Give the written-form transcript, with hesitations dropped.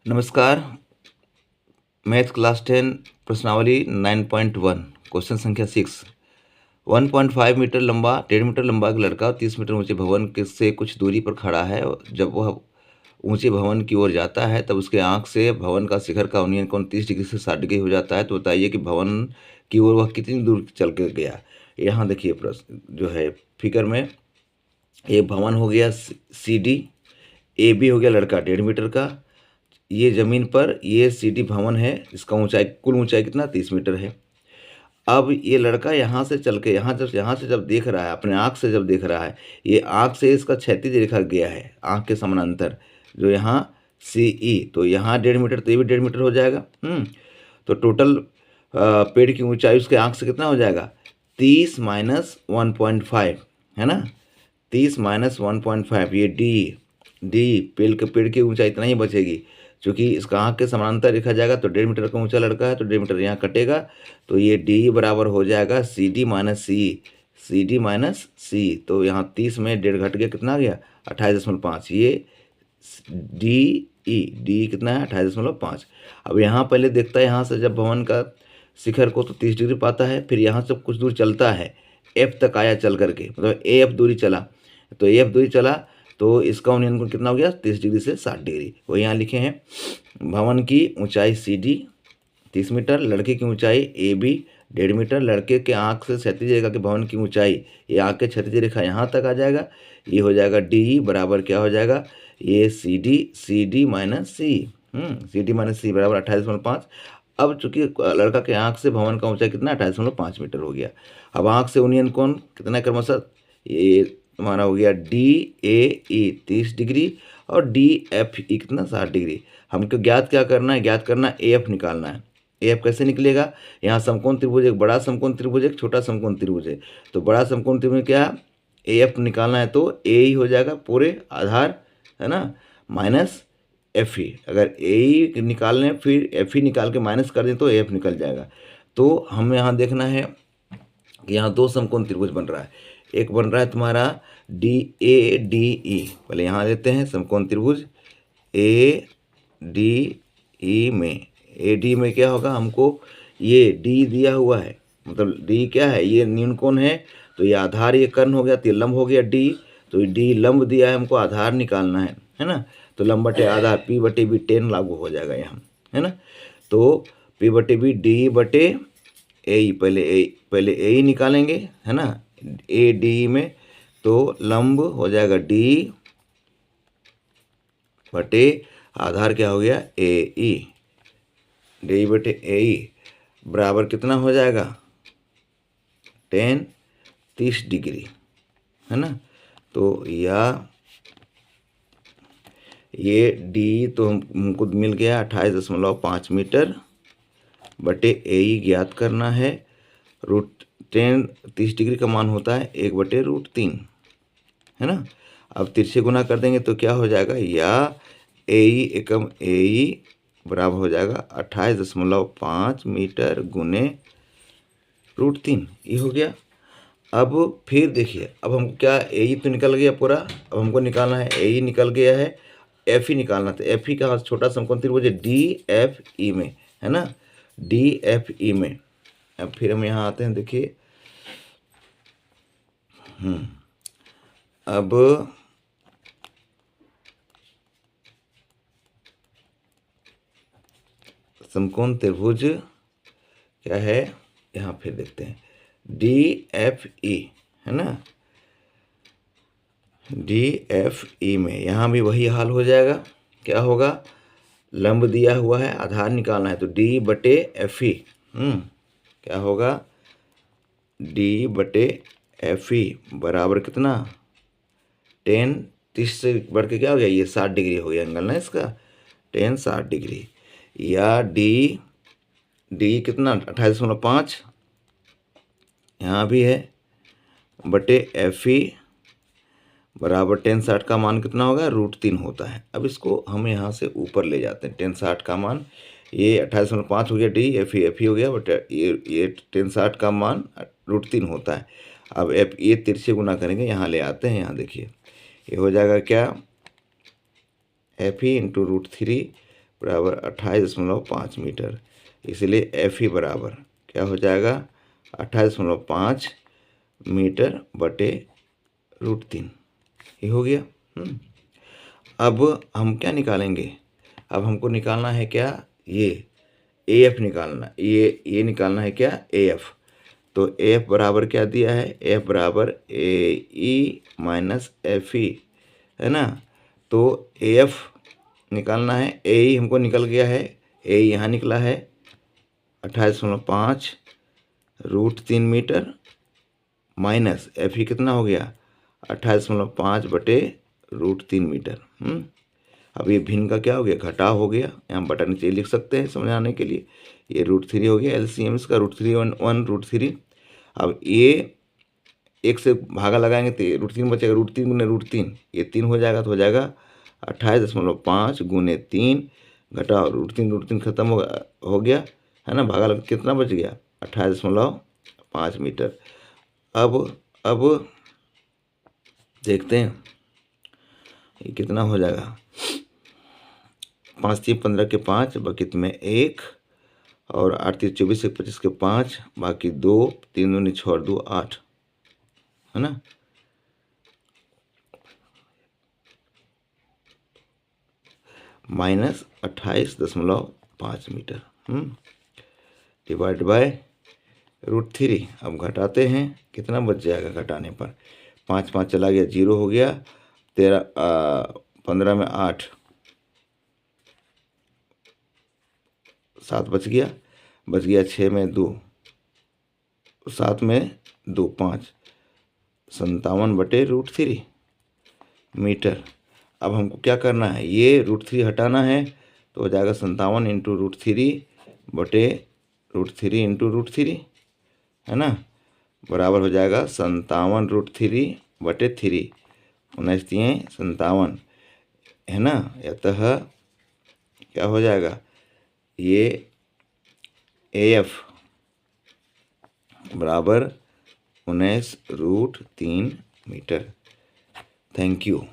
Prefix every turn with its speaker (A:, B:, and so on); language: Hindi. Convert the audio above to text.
A: नमस्कार। मैथ क्लास 10 प्रश्नावली 9.1 क्वेश्चन संख्या 6। 1.5 मीटर लंबा 1.5 मीटर लंबा एक लड़का 30 मीटर ऊंचे भवन से कुछ दूरी पर खड़ा है। जब वह ऊंचे भवन की ओर जाता है तब उसके आंख से भवन का शिखर का उन्नयन कोण 30 डिग्री से 60 डिग्री हो जाता है। तो बताइए कि भवन की ओर वह कितनी दूर चल के गया। यहाँ देखिए प्रश्न जो है फिगर में, एक भवन हो गया CD, AB हो गया लड़का 1.5 मीटर का, ये ज़मीन पर ये CD भवन है, इसका ऊंचाई कुल ऊंचाई कितना 30 मीटर है। अब ये लड़का यहाँ से चल के यहाँ से जब देख रहा है, अपने आँख से जब देख रहा है, ये आँख से इसका क्षैतिज रेखा गया है आँख के समानांतर, जो यहाँ CE, तो यहाँ 1.5 मीटर, तो ये भी 1.5 मीटर हो जाएगा। तो टोटल पेड़ की ऊंचाई उसके आँख से कितना हो जाएगा 30 माइनस 1.5, है ना। 30 माइनस 1.5, ये डी पेड़ की ऊंचाई इतना ही बचेगी, क्योंकि इसका आँख के समानांतर लिखा जाएगा। तो 1.5 मीटर का ऊंचा लड़का है तो 1.5 मीटर यहाँ कटेगा, तो ये डी बराबर हो जाएगा CD माइनस सी। तो यहाँ 30 में 1.5 घट गया, कितना आ गया 28.5। ये डी कितना है 28.5। अब यहाँ पहले देखता है, यहाँ से जब भवन का शिखर को तो 30 डिग्री पाता है, फिर यहाँ से कुछ दूर चलता है, F तक आया चल करके, मतलब AF दूरी चला, तो AF दूरी चला तो इसका उन्नयन कोण कितना हो गया 30 डिग्री से 60 डिग्री। वो यहाँ लिखे हैं, भवन की ऊंचाई CD 30 मीटर, लड़के की ऊंचाई AB 1.5 मीटर, लड़के के आँख से क्षैतिज रेखा के भवन की ऊंचाई, ये आँख के क्षैतिज रेखा यहाँ तक आ जाएगा, ये हो जाएगा DE बराबर क्या हो जाएगा, ये CD माइनस सी बराबर 28.5। अब चूंकि लड़का के आँख से भवन का ऊंचाई कितना 28.5 मीटर हो गया। अब आँख से उन्नयन कोण कितना क्रमशः, ये हमारा हो गया DAE 30 डिग्री और DFE कितना 60 डिग्री। हमको ज्ञात क्या करना है, ज्ञात करना AF निकालना है। AF कैसे निकलेगा, यहाँ समकोण त्रिभुज, एक बड़ा समकोण त्रिभुज एक छोटा समकोण त्रिभुज है, तो बड़ा समकोण त्रिभुज क्या AF निकालना है, तो A ही हो जाएगा पूरे आधार, है ना, माइनस FE। अगर AE निकालने फिर FE निकाल के माइनस कर दें तो AF निकल जाएगा। तो हमें यहाँ देखना है कि यहाँ दो समकोण त्रिभुज बन रहा है, एक बन रहा है तुम्हारा DADE, पहले यहाँ लेते हैं समकोण त्रिभुज ADE में, AD में क्या होगा, हमको ये D दिया हुआ है, मतलब D क्या है, ये न्यून कोण है, तो ये आधार, ये कर्ण हो गया, तो ये लंब हो गया D, तो D लंब दिया है, हमको आधार निकालना है ना। तो लंब बटे आधार P/B 10 लागू हो जाएगा यहाँ, है ना। तो P/B D बटे AE, पहले AE निकालेंगे, है ना, ADE में, तो लंब हो जाएगा D बटे आधार क्या हो गया AE, D बटे AE बराबर कितना हो जाएगा 30 डिग्री, है ना। तो या ये D तो हमको मिल गया 28.5 मीटर बटे AE ज्ञात करना है, √10 30 डिग्री का मान होता है 1/√3, है ना। अब तिरछे गुना कर देंगे तो क्या हो जाएगा, या AE एकम AE बराबर हो जाएगा 28.5 मीटर गुने √3, ये हो गया। अब फिर देखिए, अब हमको क्या AE तो निकल गया पूरा, अब हमको निकालना है AE निकल गया है, FE निकालना था। FE का छोटा समकोण त्रिभुज DFE में, है ना, DFE में। अब फिर हम यहाँ आते हैं, देखिए अब समकोण त्रिभुज क्या है, यहाँ फिर देखते हैं DFE, है ना, DFE में यहाँ भी वही हाल हो जाएगा। क्या होगा, लंब दिया हुआ है, आधार निकालना है, तो D बटे FE, क्या होगा D बटे FE बराबर कितना 10, 30 से बढ़ के क्या हो गया, ये 60 डिग्री हो गया एंगल ना इसका, 10 60 डिग्री, या D कितना 28.5 यहाँ भी है बटे FE बराबर 10 60 का मान कितना होगा √3 होता है। अब इसको हम यहाँ से ऊपर ले जाते हैं, 10 60 का मान, ये 28.5 हो गया D, FE हो गया, बट ये 10 60 का मान √3 होता है। अब ये तिरछे गुना करेंगे, यहाँ ले आते हैं, यहाँ देखिए ये हो जाएगा क्या FE × √3 बराबर 28.5 मीटर। इसलिए एफ ही बराबर क्या हो जाएगा, 28.5 मीटर बटे √3। ये हो गया। अब हम क्या निकालेंगे, अब हमको निकालना है क्या, ये ए एफ निकालना, ये निकालना है क्या, ए एफ। तो ए एफ बराबर क्या दिया है, ए एफ बराबर ए ई माइनस एफ ई, है ना। तो ए एफ निकालना है, ए ई हमको निकल गया है, ए ई यहाँ निकला है 28.5 √3 मीटर माइनस एफ ई कितना हो गया 28.5 बटे √3 मीटर। अब ये भिन्न का क्या हो गया, घटाव हो गया, यहाँ बटा नीचे लिख सकते हैं समझाने के लिए। ये √3 हो गया, एलसीएम इसका √3 1 √3। अब ये एक से भागा लगाएंगे तो √3 बचेगा, √3 गुने √3 ये 3 हो जाएगा, तो हो जाएगा 28.5 गुने 3 घटाओ √3 खत्म हो गया, है ना। भागा लग कितना बच गया 28.5 मीटर। अब देखते हैं ये कितना हो जाएगा, 5 3 15 के 5 बाकी में 1 और 8 3 24 के 25 के 5 बाकी 2 3 दूनी 6 और 2 8, है ना। Minus 28.5 metre divide by √3। अब घटाते हैं, कितना बच जाएगा घटाने पर, 5 5 चला गया 0 हो गया, 15 में 8 7 बच गया 6 में 2 7 में 2 5 57 बटे √3 मीटर। अब हमको क्या करना है, ये √3 हटाना है, तो हो जाएगा 57 इंटू √3 बटे √3 इंटू √3, है ना, बराबर हो जाएगा 57 √3 बटे 3, 19 3 57, है ना। अतः क्या हो जाएगा, ये ए एफ बराबर 19 √3 मीटर। Thank you.